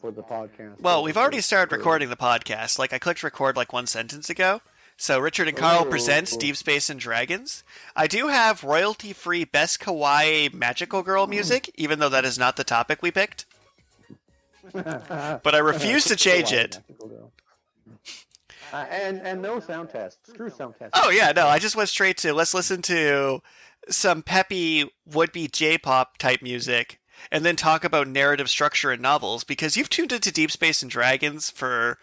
for the podcast. Well, we've already started recording the podcast. Like, I clicked record like 1 sentence ago. So, Richard and Karl presents Deep Space and Dragons. I do have royalty-free Best Kawaii Magical Girl music, even though that is not the topic we picked. But I refuse to change it. And no sound test. Screw sound test. Oh, yeah, no, I just went straight to, let's listen to some peppy would-be J-pop type music, and then talk about narrative structure in novels, because you've tuned into Deep Space and Dragons for,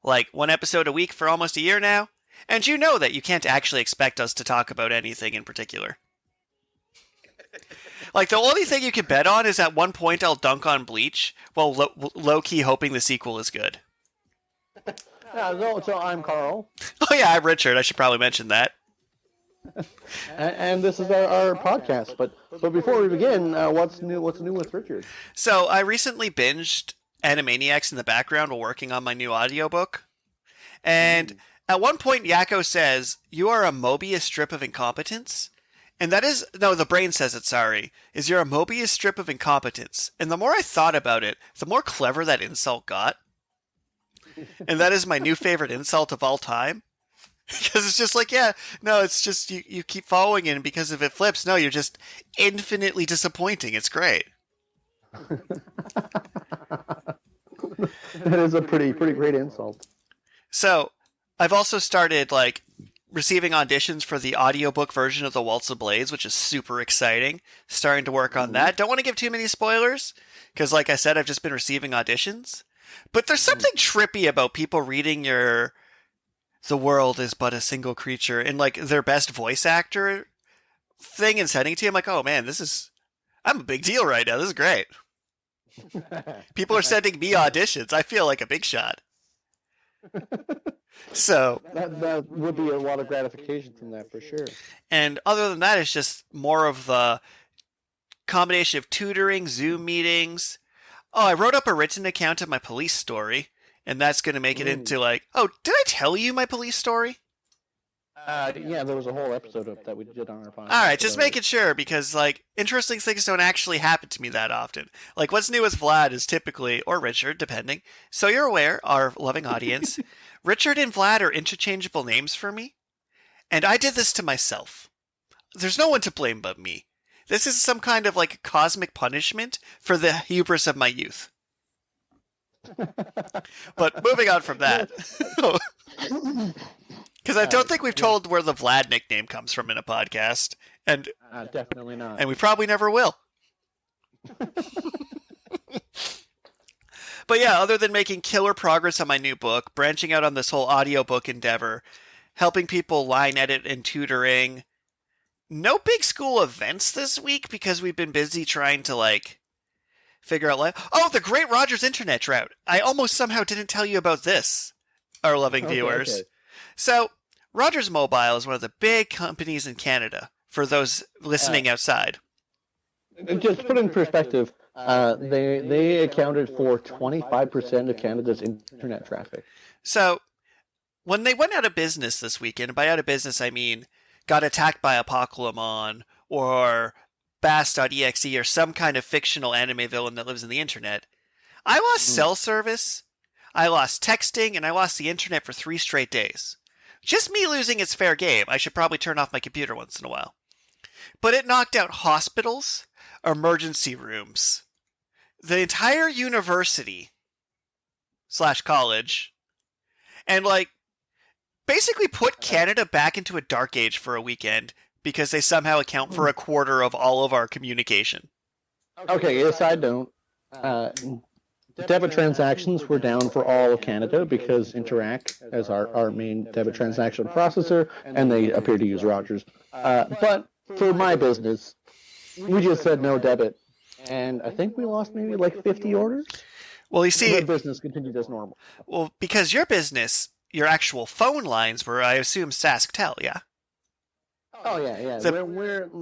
like, 1 episode a week for almost a year now, and you know that you can't actually expect us to talk about anything in particular. Like, the only thing you can bet on is at one point I'll dunk on Bleach, while low-key hoping the sequel is good. So I'm Karl. Oh yeah, I'm Richard. I should probably mention that. and this is our podcast. But before we begin, what's new with Richard? So I recently binged Animaniacs in the background while working on my new audiobook. And at one point, YuGiOh says, "You are a Mobius strip of incompetence." And that is, no, the brain says it, sorry, is you're a Mobius strip of incompetence. And the more I thought about it, the more clever that insult got. And that is my new favorite insult of all time. Because it's just like, yeah, no, it's just you keep following it, and because if it flips, no, you're just infinitely disappointing. It's great. That is a pretty great insult. So, I've also started, like, receiving auditions for the audiobook version of the Waltz of Blades, which is super exciting. Starting to work on that. Don't want to give too many spoilers, because like I said, I've just been receiving auditions. But there's something trippy about people reading the world is but a single creature in, like, their best voice actor thing and sending it to you. I'm like, oh man, I'm a big deal right now. This is great. People are sending me auditions. I feel like a big shot. So that would be a lot of gratification from that for sure. And other than that, it's just more of the combination of tutoring, Zoom meetings. Oh, I wrote up a written account of my police story, and that's going to make it into like, oh, did I tell you my police story? Yeah, there was a whole episode of that we did on our podcast. All right, just making sure, because like interesting things don't actually happen to me that often. Like what's new with Vlad is typically, or Richard, depending. So you're aware, our loving audience, Richard and Vlad are interchangeable names for me, and I did this to myself. There's no one to blame but me. This is some kind of like cosmic punishment for the hubris of my youth. But moving on from that. Because I don't think we've told where the Vlad nickname comes from in a podcast. And definitely not. And we probably never will. But yeah, other than making killer progress on my new book, branching out on this whole audiobook endeavor, helping people line edit and tutoring, no big school events this week because we've been busy trying to, like, figure out life. Oh, the Great Rogers Internet Drought. I almost somehow didn't tell you about this, our loving viewers. Okay. So, Rogers Mobile is one of the big companies in Canada, for those listening outside. Just put in perspective, they accounted for 25% of Canada's internet traffic. So, when they went out of business this weekend, and by out of business I mean got attacked by Apocalypse or Bass.exe or some kind of fictional anime villain that lives in the internet, I lost cell service, I lost texting, and I lost the internet for 3 straight days. Just me losing its fair game. I should probably turn off my computer once in a while. But it knocked out hospitals, emergency rooms, the entire university / college, and like basically put Canada back into a dark age for a weekend because they somehow account for a quarter of all of our communication. Okay, a side note. Debit transactions were down for all of Canada because Interac as our main debit transaction processor, and they appear to use Rogers. But for my business, we just said no debit, and I think we lost maybe like 50 orders. Well, you see, my business continued as normal. Well, because your business, your actual phone lines were, I assume, SaskTel, yeah? Oh, yeah.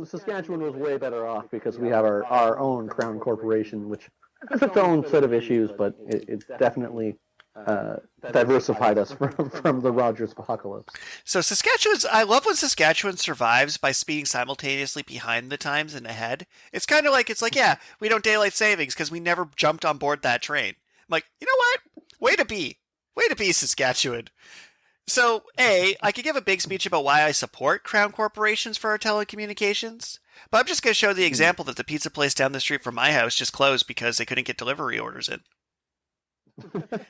Saskatchewan was way better off because we have our own Crown Corporation, which has its own set of issues, but it definitely diversified us from the Rogers apocalypse. So I love when Saskatchewan survives by being simultaneously behind the times and ahead. It's kind of like, yeah, we don't daylight savings because we never jumped on board that train. like, you know what? Way to be, Saskatchewan. So, I could give a big speech about why I support crown corporations for our telecommunications, but I'm just going to show the example that the pizza place down the street from my house just closed because they couldn't get delivery orders in.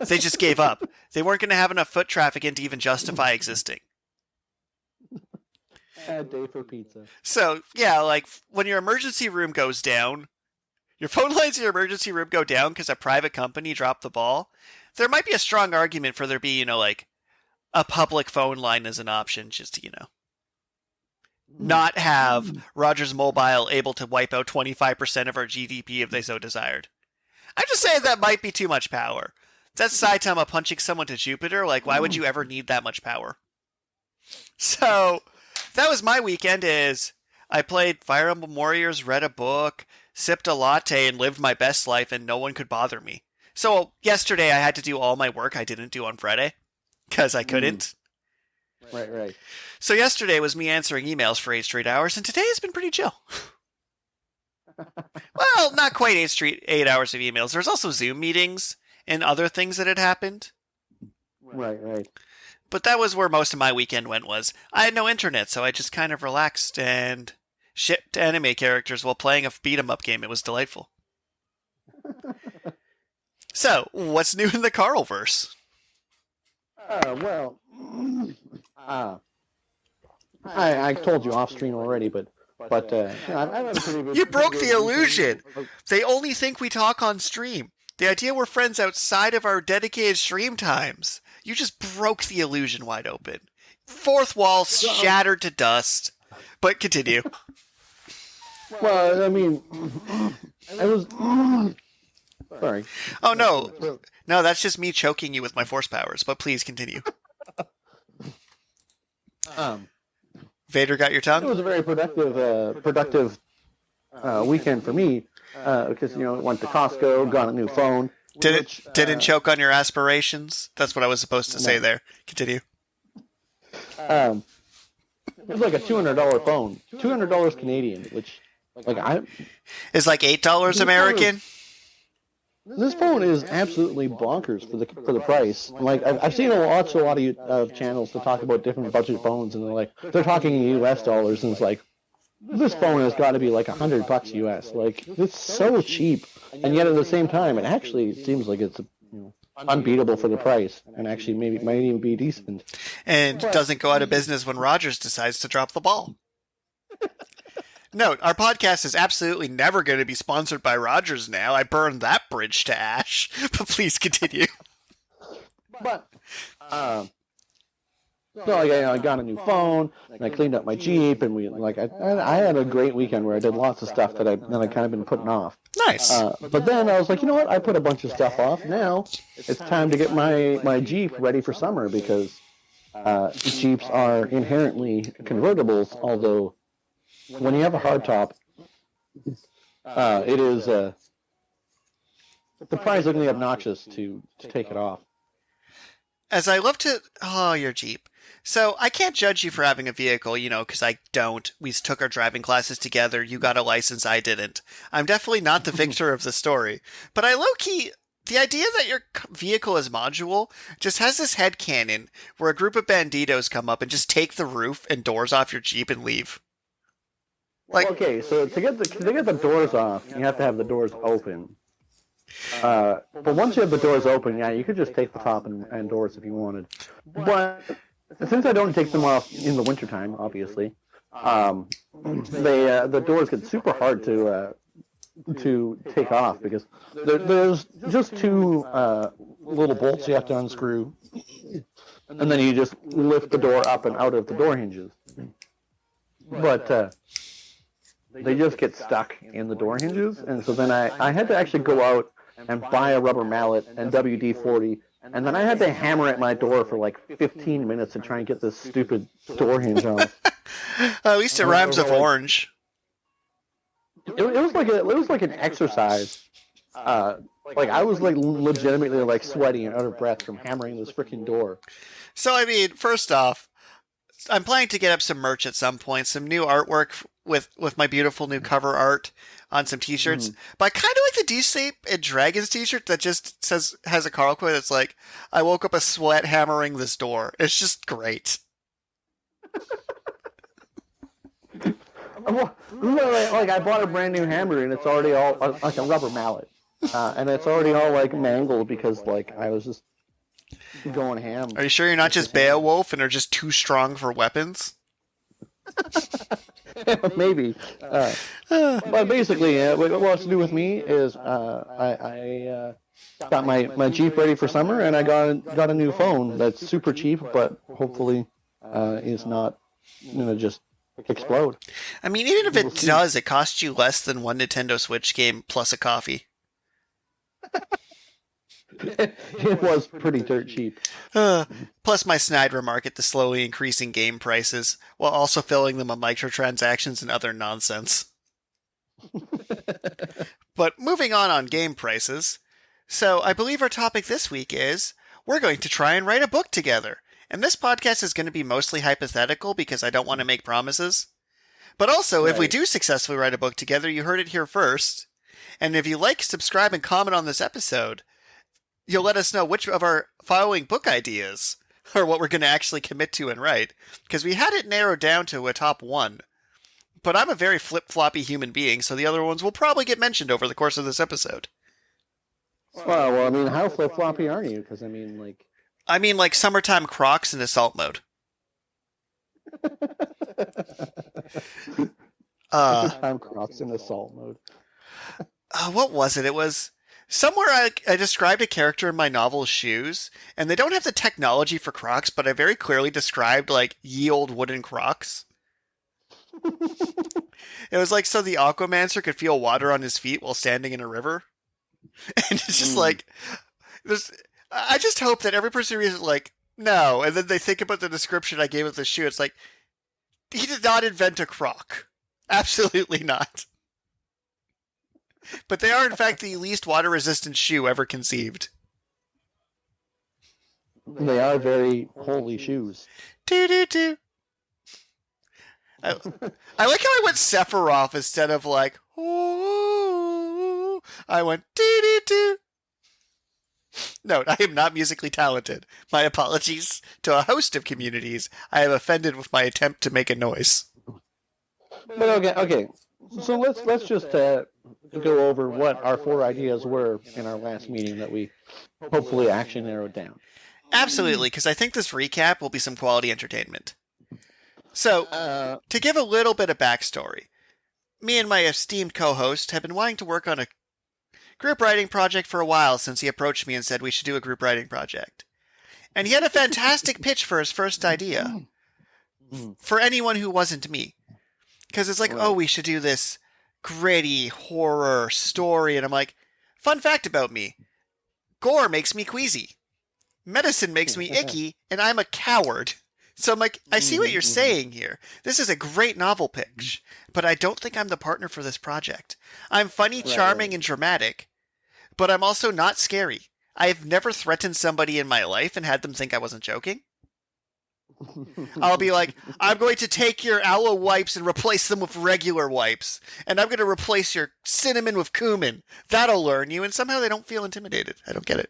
They just gave up. They weren't going to have enough foot traffic in to even justify existing. Bad day for pizza. So, yeah, like, when your emergency room goes down, your phone lines in your emergency room go down because a private company dropped the ball, there might be a strong argument for there be, like, a public phone line as an option, just to, not have Rogers Mobile able to wipe out 25% of our GDP if they so desired. I'm just saying that might be too much power. That's Saitama punching someone to Jupiter. Like, why would you ever need that much power? So, that was my weekend. I played Fire Emblem Warriors, read a book, sipped a latte, and lived my best life, and no one could bother me. So, yesterday I had to do all my work I didn't do on Friday, because I couldn't. Right. So yesterday was me answering emails for 8 straight hours, and today has been pretty chill. Well, not quite 8 hours of emails. There's also Zoom meetings and other things that had happened. Right. But that was where most of my weekend went was. I had no internet, so I just kind of relaxed and shipped anime characters while playing a beat-em-up game. It was delightful. So, what's new in the Karlverse? I told you off stream already, but I have a pretty good. You broke the illusion. They only think we talk on stream. The idea we're friends outside of our dedicated stream times. You just broke the illusion wide open. Fourth wall shattered to dust. But continue. Well, I mean, I was. Sorry. Oh, no. No, that's just me choking you with my force powers, but please continue. Vader got your tongue? It was a very productive weekend for me because, went to Costco, got a new phone. Didn't choke on your aspirations? That's what I was supposed to say there. Continue. It was like a $200 phone. $200 Canadian, which, is like $8 American? This phone is absolutely bonkers for the price. Like I've seen a lot of channels to talk about different budget phones, and they're talking in U.S. dollars, and it's like this phone has got to be like $100 U.S. Like it's so cheap, and yet at the same time, it actually seems like it's unbeatable for the price, and actually might even be decent. And doesn't go out of business when Rogers decides to drop the ball. Note, our podcast is absolutely never going to be sponsored by Rogers now. I burned that bridge to ash. But please continue. But, I got a new phone, and I cleaned up my Jeep, and I had a great weekend where I did lots of stuff that I kind of been putting off. Nice. But then I was like, you know what? I put a bunch of stuff off. Now it's time to get my Jeep ready for summer because Jeeps are inherently convertibles, although when you have a hardtop, it is surprisingly obnoxious to take it off. As I love to... Oh, your Jeep. So, I can't judge you for having a vehicle, because I don't. We took our driving classes together. You got a license, I didn't. I'm definitely not the victor of the story. But I low-key... The idea that your vehicle is modular just has this headcanon where a group of banditos come up and just take the roof and doors off your Jeep and leave. Okay, so to get the doors off, you have to have the doors open. But once you have the doors open, yeah, you could just take the top and doors if you wanted. But since I don't take them off in the wintertime, obviously, the doors get super hard to take off because there's just two little bolts you have to unscrew, and then you just lift the door up and out of the door hinges. But they just get stuck in the door hinges, and so then I had to actually go out and buy a rubber mallet and WD-40, and then I had to hammer at my door for like 15 minutes to try and get this stupid door hinge off. At least it rhymes with orange. It was like an exercise. I was legitimately sweating and out of breath from hammering this freaking door. So I mean, first off, I'm planning to get up some merch at some point, some new artwork with my beautiful new cover art. on some t-shirts. But I kind of like the D-Shape and Dragons t-shirt that just has a Karl quote that's like, I woke up a sweat hammering this door. It's just great. Well, like I bought a brand new hammer and it's already all like a rubber mallet, and it's already all like mangled because like I was just going ham. Are you sure you're not just Beowulf and are just too strong for weapons? Maybe. But basically, what it has to do with me is I got my Jeep ready for summer, and I got a new phone that's super cheap, but hopefully is not just explode. I mean, even if it does, it costs you less than one Nintendo Switch game plus a coffee. It was pretty dirt cheap. Plus my snide remark at the slowly increasing game prices, while also filling them with microtransactions and other nonsense. But moving on game prices. So I believe our topic this week is, we're going to try and write a book together. And this podcast is going to be mostly hypothetical because I don't want to make promises. But also, if we do successfully write a book together, you heard it here first. And if you like, subscribe, and comment on this episode, you'll let us know which of our following book ideas are what we're going to actually commit to and write. Because we had it narrowed down to a top one. But I'm a very flip-floppy human being, so the other ones will probably get mentioned over the course of this episode. Well, I mean, how flip-floppy are you? Because, I mean, like summertime Crocs in assault mode. Summertime Crocs in assault mode. What was it? It was somewhere I described a character in my novel's shoes, and they don't have the technology for Crocs, but I very clearly described, like, ye old wooden Crocs. It was like so the Aquamancer could feel water on his feet while standing in a river. And it's just like, I just hope that every person reads it like, no, and then they think about the description I gave of the shoe. It's like, he did not invent a Croc. Absolutely not. But they are, in fact, the least water-resistant shoe ever conceived. They are very holy shoes. Do. I like how I went Sephiroth instead of like, ooh. I went do. Note, I am not musically talented. My apologies to a host of communities I have offended with my attempt to make a noise. But okay. So let's just go over what our 4 ideas were in our last meeting that we hopefully actually narrowed down. Absolutely, because I think this recap will be some quality entertainment. So, to give a little bit of backstory, me and my esteemed co-host have been wanting to work on a group writing project for a while since he approached me and said we should do a group writing project. And he had a fantastic pitch for his first idea. For anyone who wasn't me. Because it's like, we should do this gritty horror story. And I'm like, fun fact about me. Gore makes me queasy. Medicine makes me icky, and I'm a coward. So I'm like, I see what you're saying here. This is a great novel pitch, but I don't think I'm the partner for this project. I'm funny, charming, and dramatic, but I'm also not scary. I've never threatened somebody in my life and had them think I wasn't joking. I'll be like, I'm going to take your aloe wipes and replace them with regular wipes. And I'm going to replace your cinnamon with cumin. That'll learn you. And somehow they don't feel intimidated. I don't get it.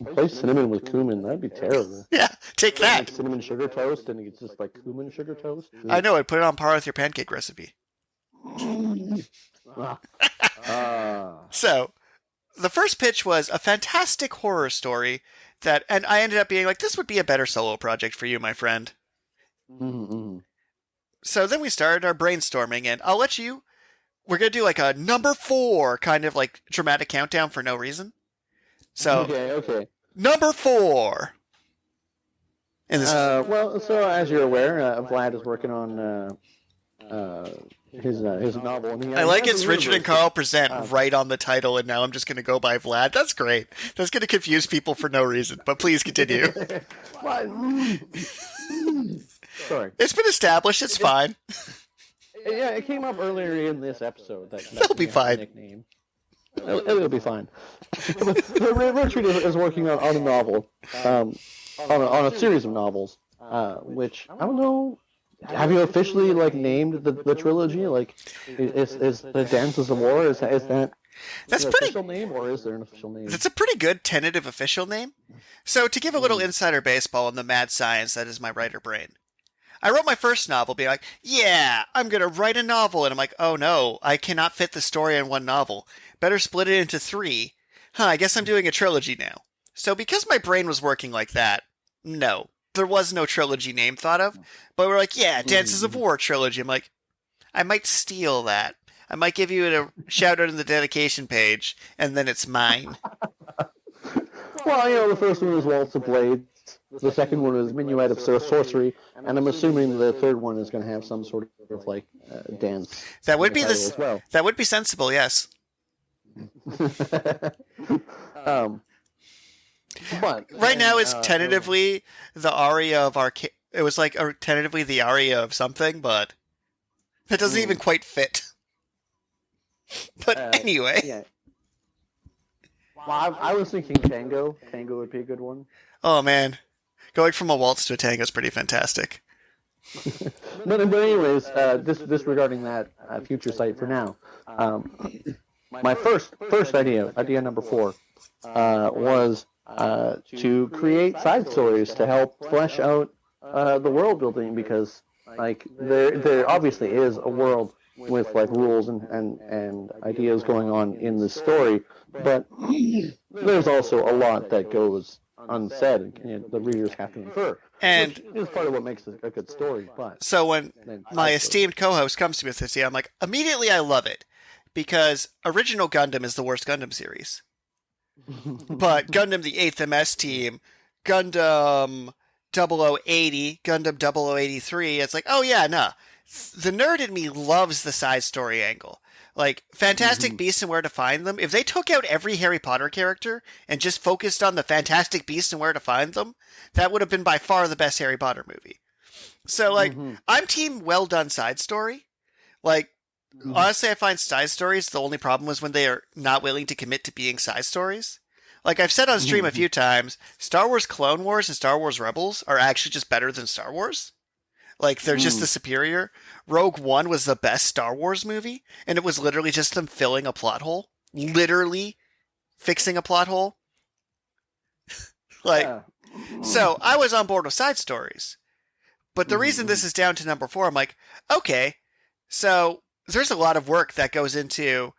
Replace cinnamon with cumin. That'd be terrible. Yeah, take that. Like cinnamon sugar toast and it's just like cumin sugar toast. I know. I'd put it on par with your pancake recipe. So, the first pitch was a fantastic horror story and I ended up being like, this would be a better solo project for you, my friend. So then we started our brainstorming, and I'll let you, we're going to do like a number 4 kind of like dramatic countdown for no reason. So, okay. Number 4. So as you're aware, Vlad is working on his novel. And I like it's Richard and Karl present right on the title, and now I'm just going to go by Vlad. That's great. That's going to confuse people for no reason, but please continue. Sorry. It's been established. It's fine. Yeah, it came up earlier in this episode. They'll be fine. Nickname. It'll be fine. Richard is working on a novel, on a series of novels, which I don't know have you officially like named the trilogy? Like, is the Dances of War is that That's an pretty. official name, or is there an official name? That's a pretty good tentative official name. So to give a little insider baseball on the mad science that is my writer brain. I wrote my first novel being like, yeah, I'm going to write a novel. And I'm like, oh no, I cannot fit the story in one novel. Better split it into 3. I guess I'm doing a trilogy now. So because my brain was working like that, no, there was no trilogy name thought of. But we're like, yeah, Dances of War trilogy. I'm like, I might steal that. I might give you a shout out in the dedication page, and then it's mine. Well, the first one was Waltz of Blades. The second one is Minuet of Sorcery, and I'm assuming the third one is going to have some sort of like dance. That would be as well. That would be sensible, yes. But right now it's tentatively the aria of it was like tentatively the aria of something, but that doesn't even quite fit. But anyway. Yeah. Well, I was thinking tango. Tango would be a good one. Oh man, going from a waltz to a tango is pretty fantastic. but anyways, disregarding that future site for now. My first idea number 4, was to create side stories to help flesh out the world building, because like there obviously is a world with like rules and ideas going on in the story, but there's also a lot that goes unsaid, and the readers have to infer. And which is part of what makes a good story. But so when my esteemed co-host comes to me with this, I'm like, immediately I love it, because original Gundam is the worst Gundam series. But Gundam the 8th MS team, Gundam 0080, Gundam 0083, it's like, oh yeah, nah. The nerd in me loves the side story angle. Like, Fantastic Beasts and Where to Find Them, if they took out every Harry Potter character and just focused on the Fantastic Beasts and Where to Find Them, that would have been by far the best Harry Potter movie. So, like, I'm team well done side story. Like, honestly, I find side stories, the only problem was when they are not willing to commit to being side stories. Like I've said on stream a few times, Star Wars Clone Wars and Star Wars Rebels are actually just better than Star Wars. Like, they're just the superior. Rogue One was the best Star Wars movie, and it was literally just them filling a plot hole. Literally fixing a plot hole. So I was on board with side stories. But the reason this is down to number 4, I'm like, okay, so there's a lot of work that goes into...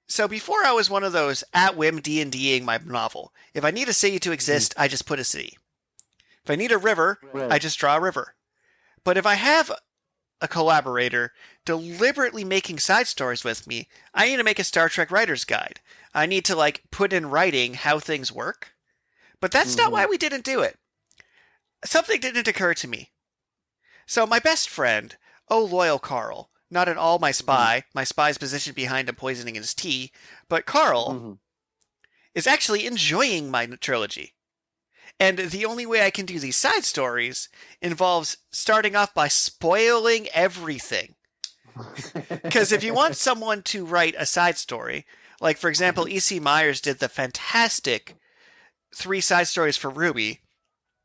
So before I was one of those at-whim D&Ding my novel. If I need a city to exist, I just put a city. If I need a river, I just draw a river. But if I have a collaborator deliberately making side stories with me, I need to make a Star Trek writer's guide. I need to, like, put in writing how things work. But that's not why we didn't do it. Something didn't occur to me. So my best friend, oh loyal Karl, not at all my spy's positioned behind him poisoning his tea, but Karl is actually enjoying my trilogy. And the only way I can do these side stories involves starting off by spoiling everything. Because if you want someone to write a side story, like, for example, E.C. Myers did the fantastic 3 side stories for RWBY,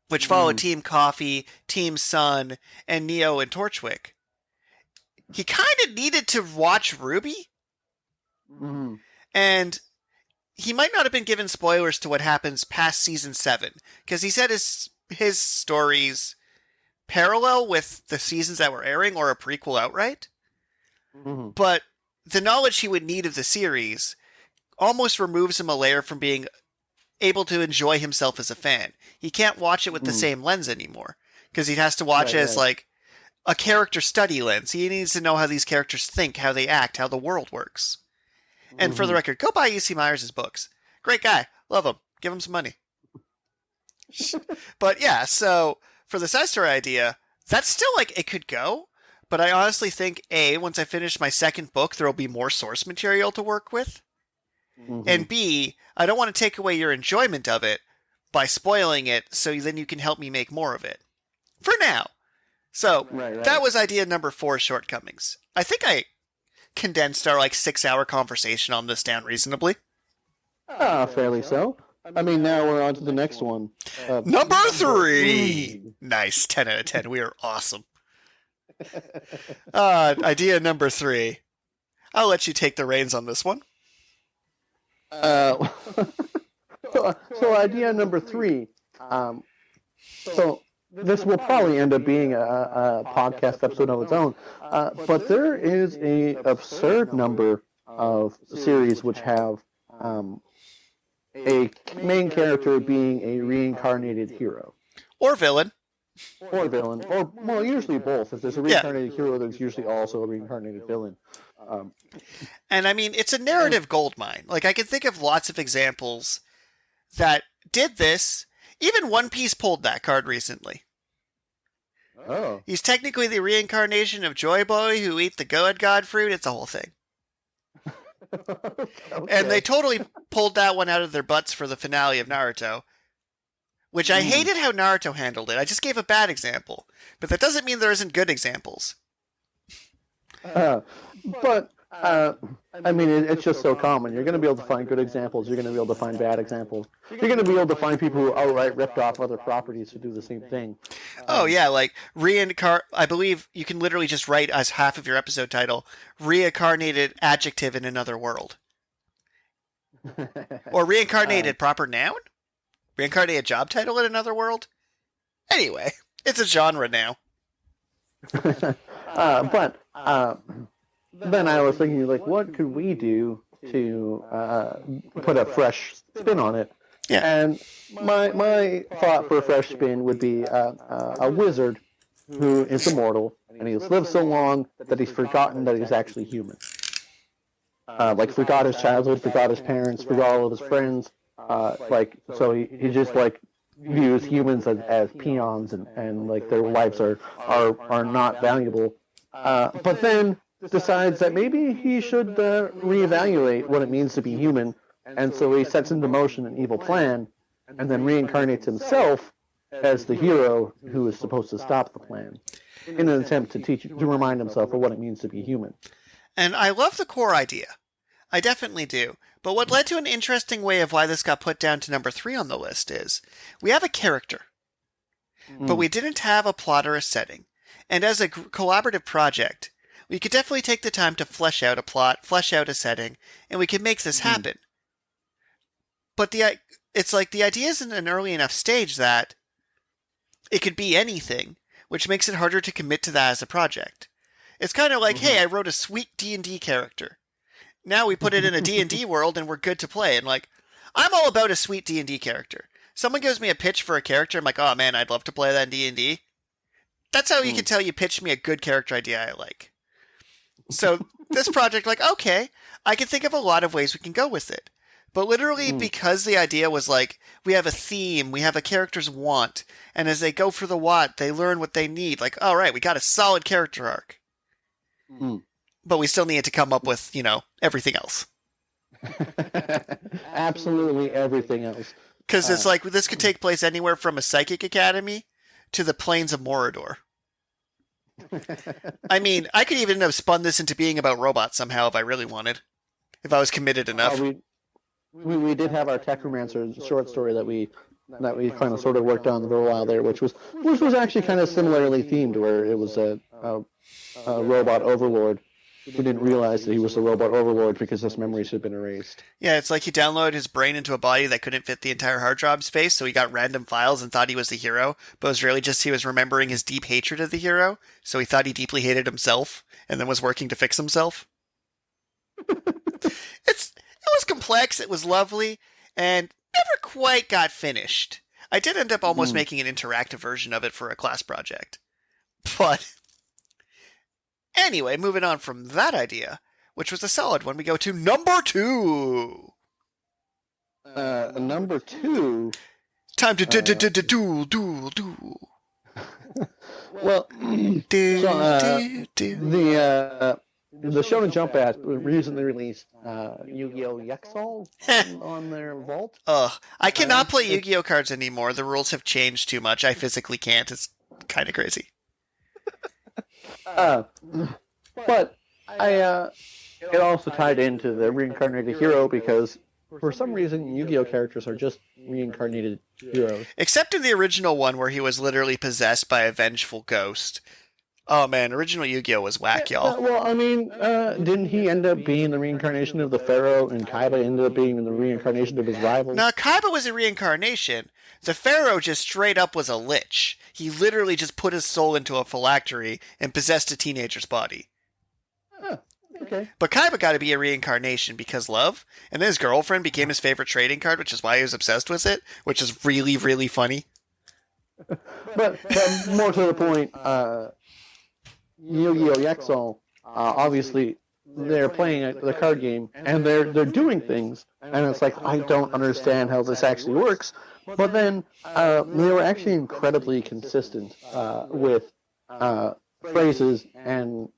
which followed Team Coffee, Team Sun, and Neo and Torchwick. He kind of needed to watch RWBY. And... he might not have been given spoilers to what happens past season 7, because he said his stories parallel with the seasons that were airing or a prequel outright. But the knowledge he would need of the series almost removes him a layer from being able to enjoy himself as a fan. He can't watch it with the same lens anymore, because he has to watch it as like a character study lens. He needs to know how these characters think, how they act, how the world works. And for the record, go buy E.C. Myers' books. Great guy. Love him. Give him some money. But yeah, so for the side story idea, that's still like, it could go. But I honestly think, A, once I finish my second book, there will be more source material to work with. And B, I don't want to take away your enjoyment of it by spoiling it, so then you can help me make more of it. For now. So, that was idea number 4, shortcomings. I think I condensed our, like, 6-hour conversation on this down reasonably. Fairly so. I mean, now we're on to the next one. Number 3! Nice. 10 out of 10. We are awesome. Idea number 3. I'll let you take the reins on this one. So idea number 3. So this will probably end up being a podcast episode of its own. But there is a absurd number of series which have a main character being a reincarnated hero. Or villain. Or villain. Or, well, usually both. If there's a reincarnated hero, there's usually also a reincarnated villain. And I mean, it's a narrative goldmine. Like, I can think of lots of examples that did this. Even One Piece pulled that card recently. Oh. He's technically the reincarnation of Joy Boy who ate the God fruit. It's a whole thing. Okay. And they totally pulled that one out of their butts for the finale of Naruto. Which I hated how Naruto handled it. I just gave a bad example. But that doesn't mean there isn't good examples. But I mean, it's just so common. You're going to be able to find good examples. You're going to be able to find bad examples. You're going to be able to find people who outright ripped off other properties who do the same thing. Oh, yeah, like I believe you can literally just write as half of your episode title, reincarnated adjective in another world. Or reincarnated proper noun? Reincarnated job title in another world? Anyway, it's a genre now. But then I was thinking, like, what could we do to put a fresh spin on it? Yeah. And my thought for a fresh spin would be a wizard who is immortal, and he's lived so long that he's forgotten that he's actually human. Like, forgot his childhood, forgot his parents, forgot all of his friends. So he just, like, views humans as peons and like, their lives are not valuable. But then decides that maybe he should reevaluate what it means to be human, and so he sets into motion an evil plan, and then reincarnates himself as the hero who is supposed to stop the plan, in an attempt to remind himself of what it means to be human. And I love the core idea. I definitely do. But what led to an interesting way of why this got put down to number 3 on the list is, we have a character, but we didn't have a plot or a setting. And as a collaborative project, we could definitely take the time to flesh out a plot, flesh out a setting, and we can make this happen. But it's like the idea is in an early enough stage that it could be anything, which makes it harder to commit to that as a project. It's kind of like, hey, I wrote a sweet D&D character. Now we put it in a D&D world and we're good to play. And like, I'm all about a sweet D&D character. Someone gives me a pitch for a character, I'm like, oh man, I'd love to play that in D&D. That's how you can tell you pitched me a good character idea I like. So this project, like, okay, I can think of a lot of ways we can go with it. But literally because the idea was like, we have a theme, we have a character's want, and as they go for the what, they learn what they need. Like, all right, we got a solid character arc. But we still need to come up with, everything else. Absolutely everything else. Because it's like, this could take place anywhere from a psychic academy to the plains of Morador. I mean, I could even have spun this into being about robots somehow if I really wanted. If I was committed enough. We did have our Technomancer short story that we kind of sort of worked on for a while there, which was actually kind of similarly themed, where it was a robot overlord who didn't realize that he was the robot overlord because his memories had been erased. Yeah, it's like he downloaded his brain into a body that couldn't fit the entire hard drive space, so he got random files and thought he was the hero, but it was really just he was remembering his deep hatred of the hero, so he thought he deeply hated himself, and then was working to fix himself. It was complex, it was lovely, and never quite got finished. I did end up almost making an interactive version of it for a class project. But anyway, moving on from that idea, which was a solid one, we go to number 2. Number 2. Time to duel. Well, the Shonen Jump app recently released YuGiOh Yexal on their vault. I cannot play Yu-Gi-Oh cards anymore. The rules have changed too much. I physically can't. It's kind of crazy. But it also tied into the reincarnated hero because for some reason Yu-Gi-Oh characters are just reincarnated heroes. Except in the original one where he was literally possessed by a vengeful ghost. Oh man, original Yu-Gi-Oh was whack, y'all. Well, I mean, didn't he end up being the reincarnation of the Pharaoh, and Kaiba ended up being the reincarnation of his rival? Now, Kaiba was a reincarnation. The Pharaoh just straight up was a lich. He literally just put his soul into a phylactery and possessed a teenager's body. Oh, okay. But Kaiba got to be a reincarnation because love, and then his girlfriend became his favorite trading card, which is why he was obsessed with it, which is really, really funny. But more to the point, Yu-Gi-Oh! Yexal, obviously, they're playing the card game, and they're doing things, and it's like, I don't understand how this actually works. But then they were actually incredibly consistent with phrases and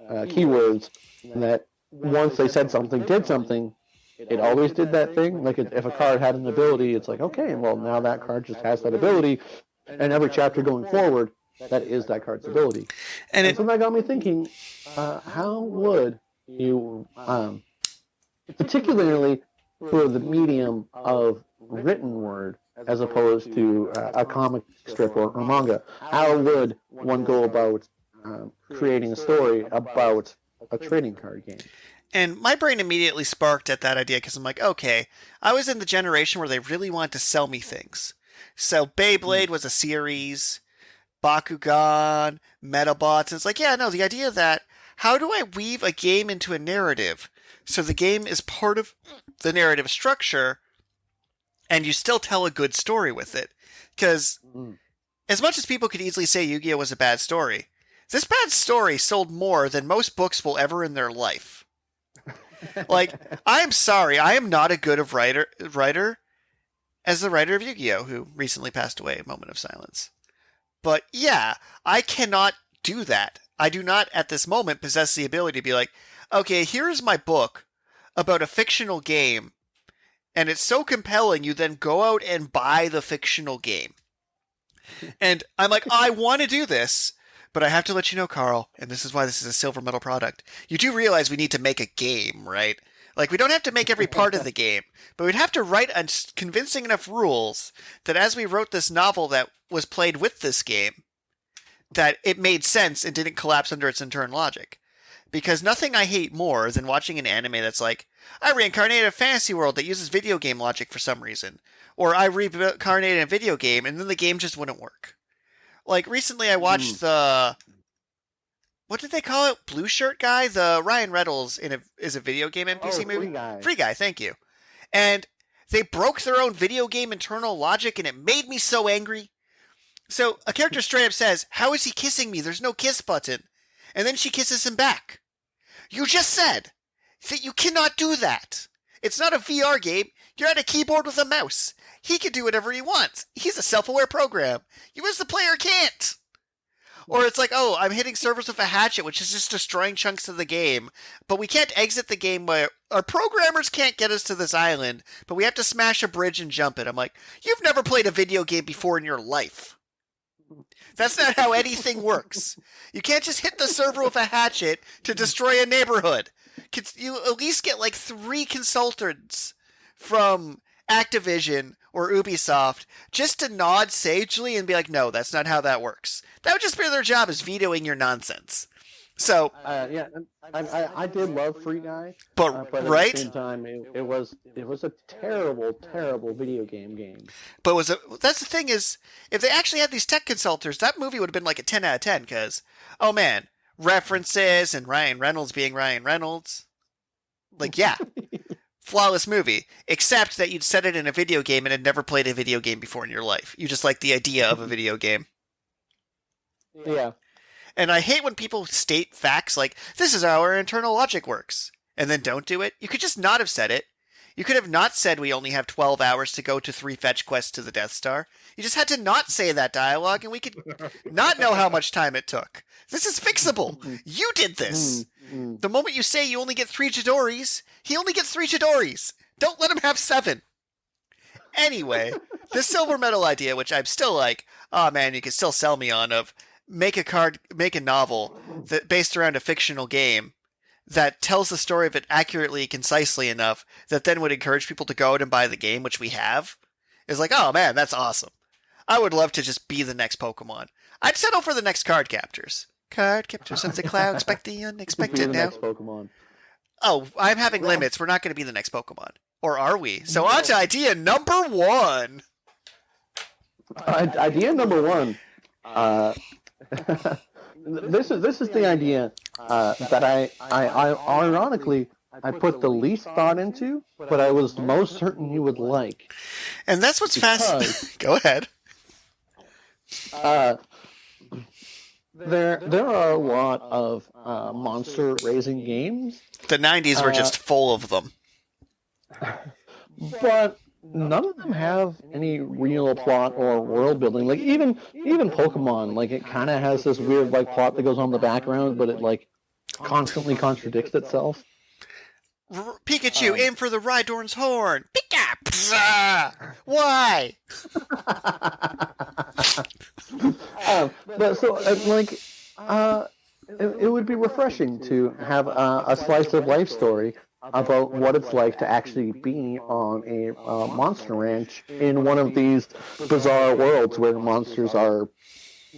keywords that once they said something, did something, it always did that thing. Like if a card had an ability, it's like, okay, well now that card just has that ability, and every chapter going forward, that is that card's ability. And so that got me thinking, how would you, particularly for the medium of written word as opposed to a comic strip or manga, how would one go about creating a story about a trading card game? And my brain immediately sparked at that idea because I'm like, okay, I was in the generation where they really wanted to sell me things. So Beyblade was a series, Bakugan, Metabots, and it's like, yeah, no, the idea that how do I weave a game into a narrative so the game is part of the narrative structure and you still tell a good story with it? Because as much as people could easily say Yu-Gi-Oh! Was a bad story, this bad story sold more than most books will ever in their life. Like, I'm sorry, I am not a good of writer as the writer of Yu-Gi-Oh! Who recently passed away, a moment of silence. But yeah, I cannot do that. I do not, at this moment, possess the ability to be like, okay, here's my book about a fictional game, and it's so compelling you then go out and buy the fictional game. And I'm like, I want to do this, but I have to let you know, Karl, and this is why this is a silver medal product. You do realize we need to make a game, right? Like, we don't have to make every part of the game, but we'd have to write convincing enough rules that as we wrote this novel that was played with this game, that it made sense and didn't collapse under its internal logic. Because nothing I hate more than watching an anime that's like, I reincarnated a fantasy world that uses video game logic for some reason. Or I reincarnated a video game and then the game just wouldn't work. Like, recently I watched the... What did they call it? Blue Shirt Guy? The Ryan Reynolds is a video game NPC movie? Free Guy. Free Guy, thank you. And they broke their own video game internal logic and it made me so angry. So a character straight up says, how is he kissing me? There's no kiss button. And then she kisses him back. You just said that you cannot do that. It's not a VR game. You're at a keyboard with a mouse. He can do whatever he wants. He's a self-aware program. You as the player can't. Or it's like, oh, I'm hitting servers with a hatchet, which is just destroying chunks of the game. But we can't exit the game where our programmers can't get us to this island, but we have to smash a bridge and jump it. I'm like, you've never played a video game before in your life. That's not how anything works. You can't just hit the server with a hatchet to destroy a neighborhood. You at least get like 3 consultants from Activision or Ubisoft just to nod sagely and be like, no, that's not how that works. That would just be their job, is vetoing your nonsense. So yeah, I did love Free Guy, but at the same time, it was a terrible video game. But that's the thing is, if they actually had these tech consultants, that movie would have been like a 10 out of 10. Because, oh man, references and Ryan Reynolds being Ryan Reynolds, like yeah, flawless movie. Except that you'd set it in a video game and had never played a video game before in your life. You just like the idea of a video game. Yeah. And I hate when people state facts like, this is how our internal logic works, and then don't do it. You could just not have said it. You could have not said we only have 12 hours to go to 3 fetch quests to the Death Star. You just had to not say that dialogue, and we could not know how much time it took. This is fixable. You did this. The moment you say you only get 3 Chidoris, he only gets 3 Chidoris. Don't let him have 7. Anyway, the silver medal idea, which I'm still like, oh man, you can still sell me on, of make a novel that based around a fictional game that tells the story of it accurately, concisely enough that then would encourage people to go out and buy the game, which we have, is like, oh man, that's awesome. I would love to just be the next Pokemon. I'd settle for the next card captors. Card captors of the cloud, expect the Be unexpected the now. next Pokemon. Oh, I'm having limits. We're not going to be the next Pokemon. Or are we? So on to idea number 1. Idea number 1. This is the idea that I ironically I put the least thought into, but I was most certain you would like. And that's what's fascinating. Go ahead. There are a lot of monster raising games, The 90s were just full of them. but none of them have any real plot or world building. Like even Pokemon, like it kind of has this weird like plot that goes on in the background, but it like constantly contradicts itself. Pikachu, aim for the Rhydorn's horn. Pika! Pzza! Why? But so it would be refreshing to have a slice of life story about what it's like to actually be on a monster ranch in one of these bizarre worlds where monsters are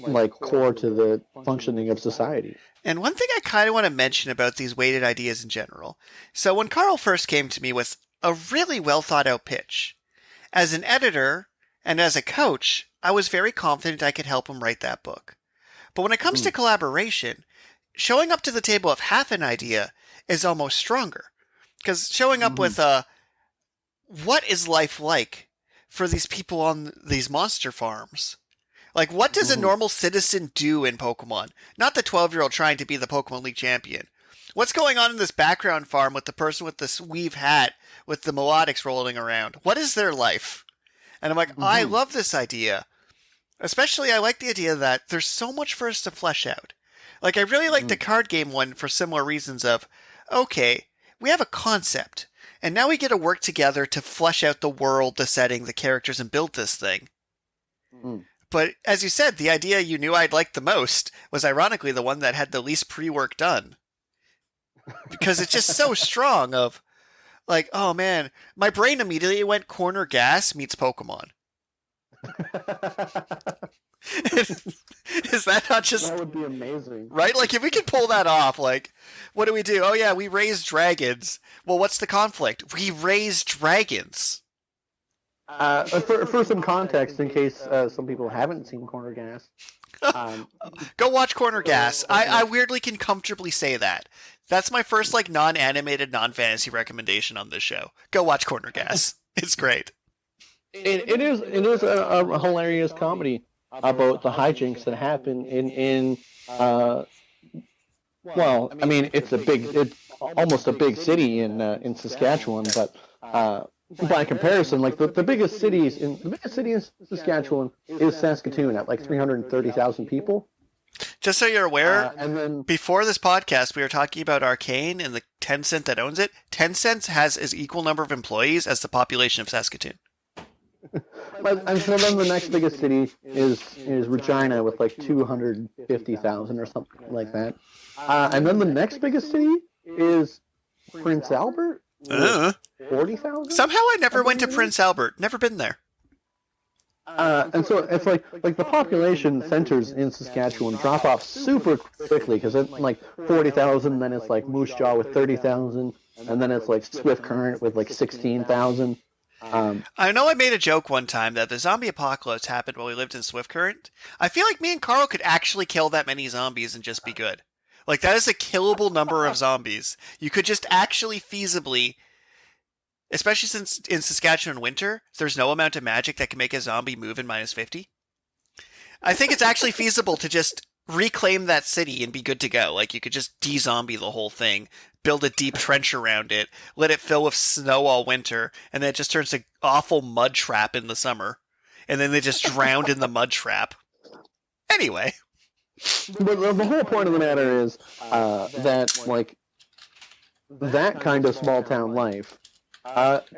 like core to the functioning of society. And one thing I kind of want to mention about these weighted ideas in general. So when Karl first came to me with a really well thought out pitch, as an editor and as a coach, I was very confident I could help him write that book. But when it comes to collaboration, showing up to the table of half an idea is almost stronger. Because showing up with what is life like for these people on these monster farms? Like, what does a normal citizen do in Pokemon? Not the 12-year-old trying to be the Pokemon League champion. What's going on in this background farm with the person with this weave hat with the melodics rolling around? What is their life? And I'm like, I love this idea. Especially, I like the idea that there's so much for us to flesh out. Like, I really like the card game one for similar reasons of, okay, we have a concept, and now we get to work together to flesh out the world, the setting, the characters, and build this thing. But as you said, the idea you knew I'd like the most was ironically the one that had the least pre-work done. Because it's just so strong of, like, oh man, my brain immediately went corner gas meets Pokemon. Is that not just... That would be amazing. Right? Like, if we could pull that off, like, what do we do? Oh yeah, we raise dragons. Well, what's the conflict? We raise dragons. For some context, in case some people haven't seen Corner Gas, go watch Corner Gas. I weirdly can comfortably say that. That's my first like non-animated, non-fantasy recommendation on this show. Go watch Corner Gas. It's great. It is a hilarious comedy about the hijinks that happen in well, I mean it's almost a big city in Saskatchewan, but by comparison, like the biggest city in Saskatchewan is Saskatoon at like 330,000 people. Just so you're aware, and then before this podcast, we were talking about Arcane and the Tencent that owns it. Tencent has as equal number of employees as the population of Saskatoon. And so then the next biggest city is Regina with like 250,000 or something like that. And then the next biggest city is Prince Albert. 40,000? Somehow I never went to Prince Albert. Never been there. And so it's like the population centers in Saskatchewan drop off super quickly because it's like 40,000, then it's like Moose Jaw with 30,000, and then it's like Swift Current with like 16,000. I know I made a joke one time that the zombie apocalypse happened while we lived in Swift Current. I feel like me and Karl could actually kill that many zombies and just be good. Like, that is a killable number of zombies. You could just actually feasibly, especially since in Saskatchewan winter, there's no amount of magic that can make a zombie move in -50. I think it's actually feasible to just reclaim that city and be good to go. Like, you could just de-zombie the whole thing, build a deep trench around it, let it fill with snow all winter, and then it just turns to awful mud trap in the summer. And then they just drowned in the mud trap. Anyway. But the whole point of the matter is that, like, that kind of small town life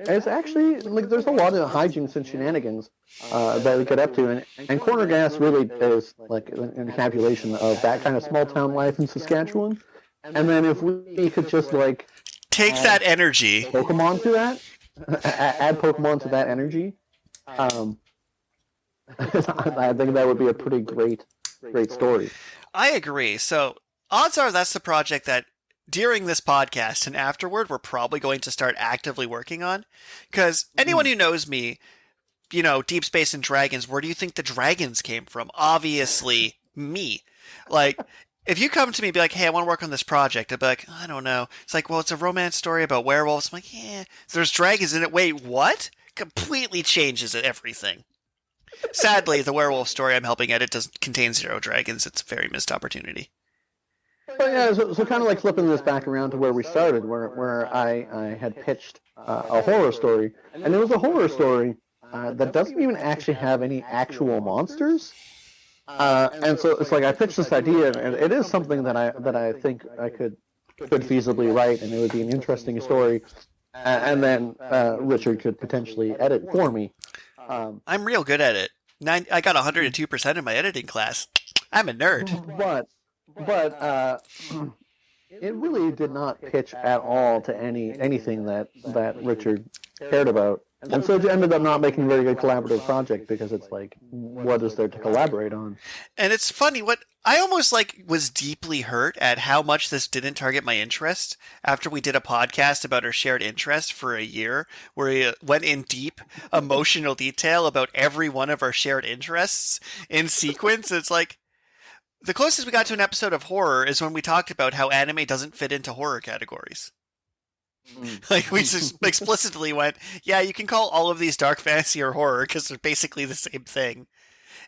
is actually, like, there's a lot of hijinks and shenanigans that we get up to, and Corner Gas really is, like, an encapsulation of that kind of small town life in Saskatchewan. And then if we could just, like... take that energy. Pokemon to that? Add Pokemon to that energy? I think that would be a pretty great great story. I agree. So odds are that's the project that during this podcast and afterward we're probably going to start actively working on. Because anyone who knows me, Deep Space and Dragons, where do you think the dragons came from? Obviously, me. Like, if you come to me and be like, hey, I want to work on this project, I'd be like, I don't know. It's like, well, it's a romance story about werewolves. I'm like, yeah, there's dragons in it. Wait, what? Completely changes everything. Sadly, the werewolf story I'm helping edit does contain 0 dragons. It's a very missed opportunity. But yeah, so kind of like flipping this back around to where we started, where I had pitched a horror story, and it was a horror story that doesn't even actually have any actual monsters. And so it's like I pitched this idea, and it is something that I think I could feasibly write, and it would be an interesting story. And then Richard could potentially edit for me. I'm real good at it. I got 102% in my editing class. I'm a nerd. But it really did not pitch at all to anything that Richard cared about. And so it ended up not making a very good collaborative project because it's like, what is there to collaborate on? And it's funny, what I almost was deeply hurt at how much this didn't target my interest after we did a podcast about our shared interest for a year, where we went in deep emotional detail about every one of our shared interests in sequence. It's like, the closest we got to an episode of horror is when we talked about how anime doesn't fit into horror categories. Like, we just explicitly went, yeah, you can call all of these dark fantasy or horror because they're basically the same thing.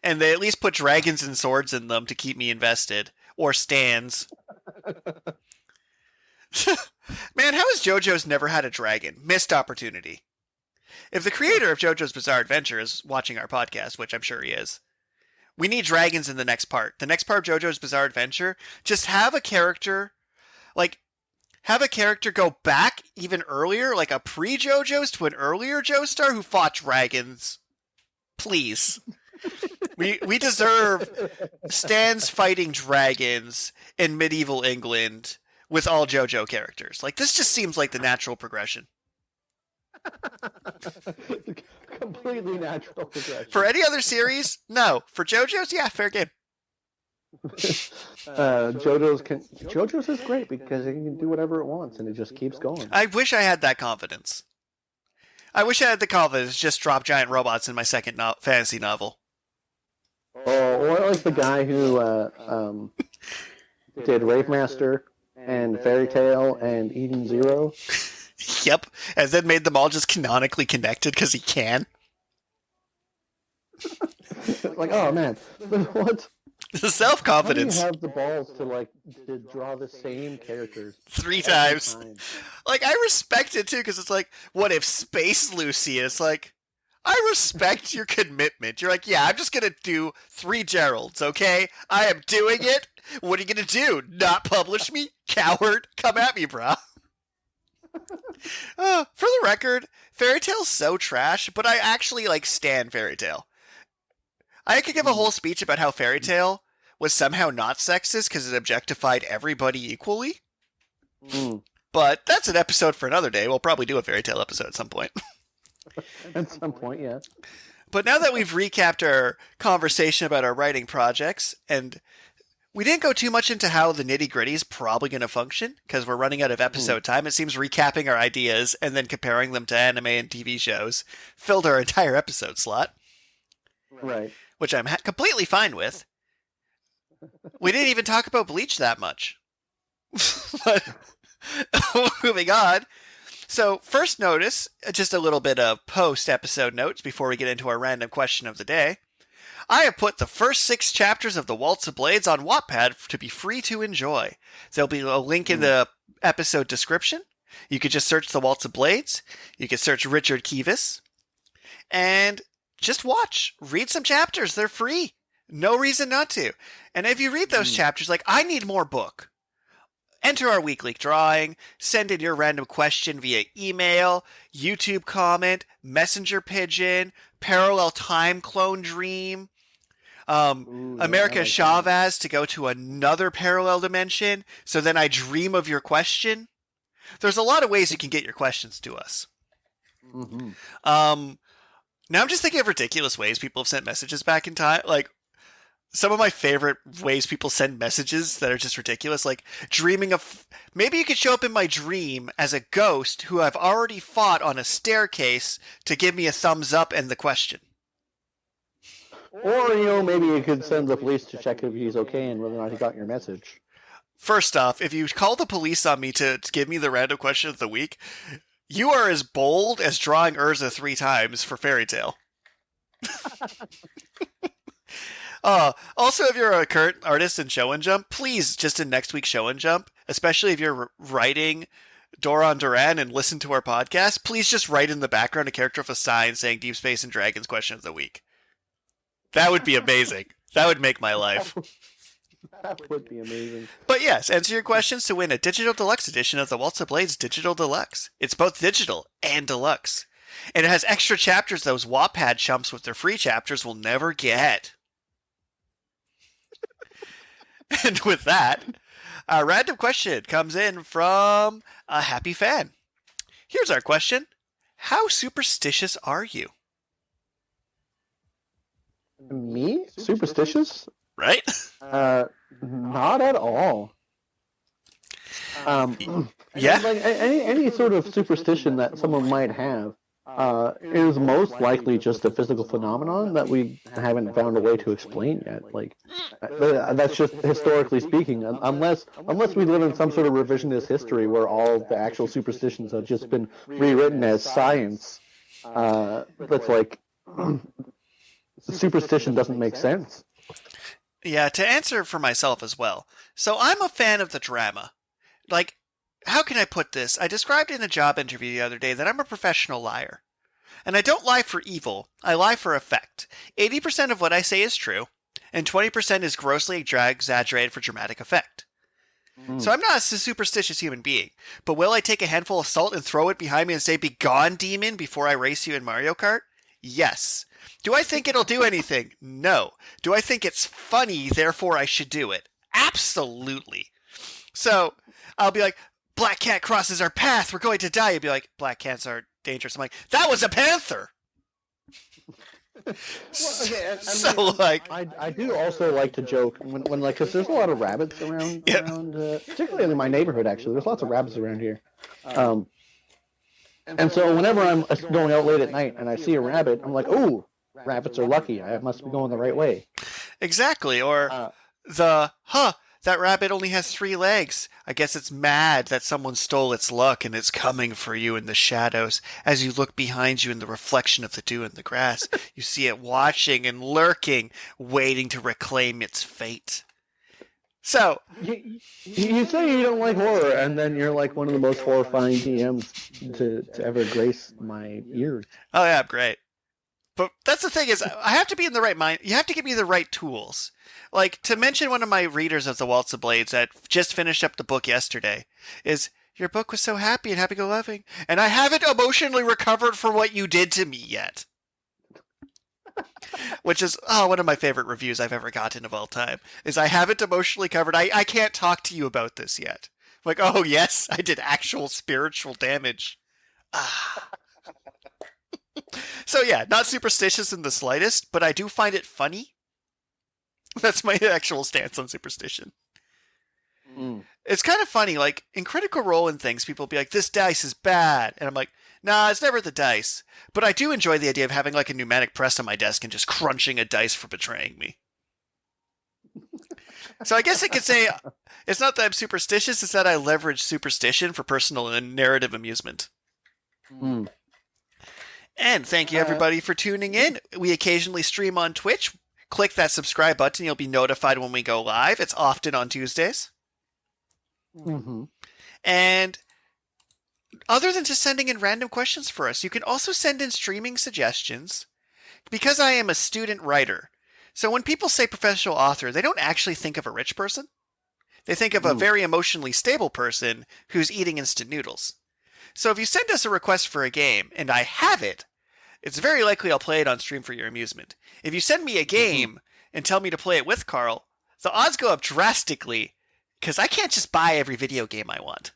And they at least put dragons and swords in them to keep me invested. Or stands. Man, how has JoJo's never had a dragon? Missed opportunity. If the creator of JoJo's Bizarre Adventure is watching our podcast, which I'm sure he is, we need dragons in the next part. The next part of JoJo's Bizarre Adventure, just have a character go back even earlier, like a pre-JoJo's to an earlier Joestar who fought dragons. Please. We deserve Stans fighting dragons in medieval England with all JoJo characters. Like, this just seems like the natural progression. Completely natural progression. For any other series, no. For JoJo's, yeah, fair game. JoJo's is great because it can do whatever it wants and it just keeps going. I wish I had that confidence. I wish I had the confidence to just drop giant robots in my second fantasy novel. Or like the guy who did Rave Master and Fairy Tail and Eden Zero. Yep, and then made them all just canonically connected because he can. Like, oh man, what? The self-confidence. How do you have the balls to draw the same characters 3 times? Like, I respect it too, because it's like, what if Space Lucy? And it's like, I respect your commitment. You're like, yeah, I'm just gonna do 3 Geralds, okay? I am doing it. What are you gonna do? Not publish me? Coward. Come at me, brah. For the record, Fairy Tail's so trash, but I actually stan Fairy Tail. I could give a whole speech about how Fairy Tail was somehow not sexist because it objectified everybody equally. But that's an episode for another day. We'll probably do a Fairy Tail episode at some point. At some point, yeah. But now that we've recapped our conversation about our writing projects, and we didn't go too much into how the nitty-gritty is probably going to function, because we're running out of episode time. It seems recapping our ideas and then comparing them to anime and TV shows filled our entire episode slot. Right. Which I'm completely fine with. We didn't even talk about Bleach that much. But moving on. So, first notice, just a little bit of post-episode notes before we get into our random question of the day. I have put the first 6 chapters of the Waltz of Blades on Wattpad to be free to enjoy. There'll be a link in the episode description. You could just search the Waltz of Blades. You could search Richard Kivas. And just watch. Read some chapters. They're free. No reason not to. And if you read those chapters, I need more book. Enter our weekly drawing. Send in your random question via email, YouTube comment, messenger pigeon, parallel time clone dream, America Chavez to go to another parallel dimension, so then I dream of your question. There's a lot of ways you can get your questions to us. Now I'm just thinking of ridiculous ways people have sent messages back in time. some of my favorite ways people send messages that are just ridiculous, like dreaming of maybe you could show up in my dream as a ghost who I've already fought on a staircase to give me a thumbs up and the question. Or, maybe you could send the police to check if he's okay and whether or not he got your message. First off, if you call the police on me to give me the random question of the week, you are as bold as drawing Urza 3 times for Fairy Tale. Also, if you're a current artist in Show and Jump, please, just in next week's Show and Jump, especially if you're writing Doron Duran and listen to our podcast, please just write in the background a character with a sign saying Deep Space and Dragons question of the week. That would be amazing. That would make my life. That would be amazing. But yes, answer your questions to win a digital deluxe edition of the Waltz of Blades Digital Deluxe. It's both digital and deluxe. And it has extra chapters those Wattpad chumps with their free chapters will never get. And with that, our random question comes in from a happy fan. Here's our question. How superstitious are you? Me? Superstitious? Right? Not at all. Yeah. Like any sort of superstition that someone might have is most likely just a physical phenomenon that we haven't found a way to explain yet. Like that's just historically speaking. Unless we live in some sort of revisionist history where all the actual superstitions have just been rewritten as science, that's like superstition doesn't make sense. Yeah, to answer for myself as well. So I'm a fan of the drama. Like, how can I put this? I described in a job interview the other day that I'm a professional liar. And I don't lie for evil, I lie for effect. 80% of what I say is true, and 20% is grossly exaggerated for dramatic effect. So I'm not a superstitious human being, but will I take a handful of salt and throw it behind me and say, "Be gone, demon," before I race you in Mario Kart? Yes. Do I think it'll do anything? No. Do I think it's funny, therefore I should do it? Absolutely. So I'll be like, "Black cat crosses our path, we're going to die." You'll be like, "Black cats are dangerous." I'm like, "That was a panther." I do also like to joke when like, because there's a lot of rabbits around, particularly in my neighborhood. Actually, there's lots of rabbits around here. And so whenever I'm going out late at night and I see a rabbit, I'm like, "Oh, rabbits are lucky. I must be going the right way." Exactly. Or that rabbit only has 3 legs. I guess it's mad that someone stole its luck and it's coming for you in the shadows. As you look behind you in the reflection of the dew in the grass, you see it watching and lurking, waiting to reclaim its fate. So, you say you don't like horror, and then you're like one of the most horrifying DMs to ever grace my ears. Oh yeah, great. But that's the thing is, I have to be in the right mind. You have to give me the right tools. Like, to mention one of my readers of the Waltz of Blades that just finished up the book yesterday, is, "Your book was so happy and happy-go-lucky, and I haven't emotionally recovered from what you did to me yet." Which is one of my favorite reviews I've ever gotten of all time, is "I haven't emotionally recovered. I can't talk to you about this yet." I'm like, "Oh yes, I did actual spiritual damage." So yeah, not superstitious in the slightest, but I do find it funny. That's my actual stance on superstition. It's kind of funny, like, in Critical Role and things, people will be like, "This dice is bad." And I'm like, "Nah, it's never the dice." But I do enjoy the idea of having like a pneumatic press on my desk and just crunching a dice for betraying me. So I guess I could say it's not that I'm superstitious, it's that I leverage superstition for personal and narrative amusement. And thank you everybody for tuning in. We occasionally stream on Twitch. Click that subscribe button. You'll be notified when we go live. It's often on Tuesdays. And other than just sending in random questions for us, you can also send in streaming suggestions. Because I am a student writer, so when people say professional author, they don't actually think of a rich person. They think of a very emotionally stable person who's eating instant noodles. So if you send us a request for a game, and I have it, it's very likely I'll play it on stream for your amusement. If you send me a game and tell me to play it with Karl, the odds go up drastically, because I can't just buy every video game I want.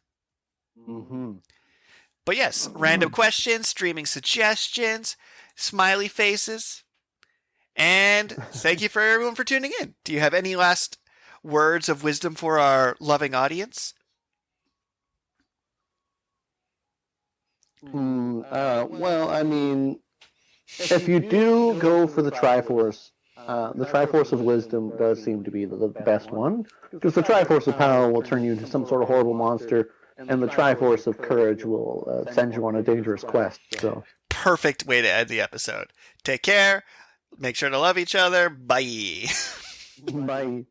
But yes, random questions, streaming suggestions, smiley faces, And thank you for everyone for tuning in. Do you have any last words of wisdom for our loving audience? Well, I mean, if you do go for the Triforce of Wisdom does seem to be the best one, because the Triforce of Power will turn you into some sort of horrible monster, and the Triforce of Courage will send you on a dangerous quest. So, Perfect way to end the episode. Take care. Make sure to love each other. Bye. bye.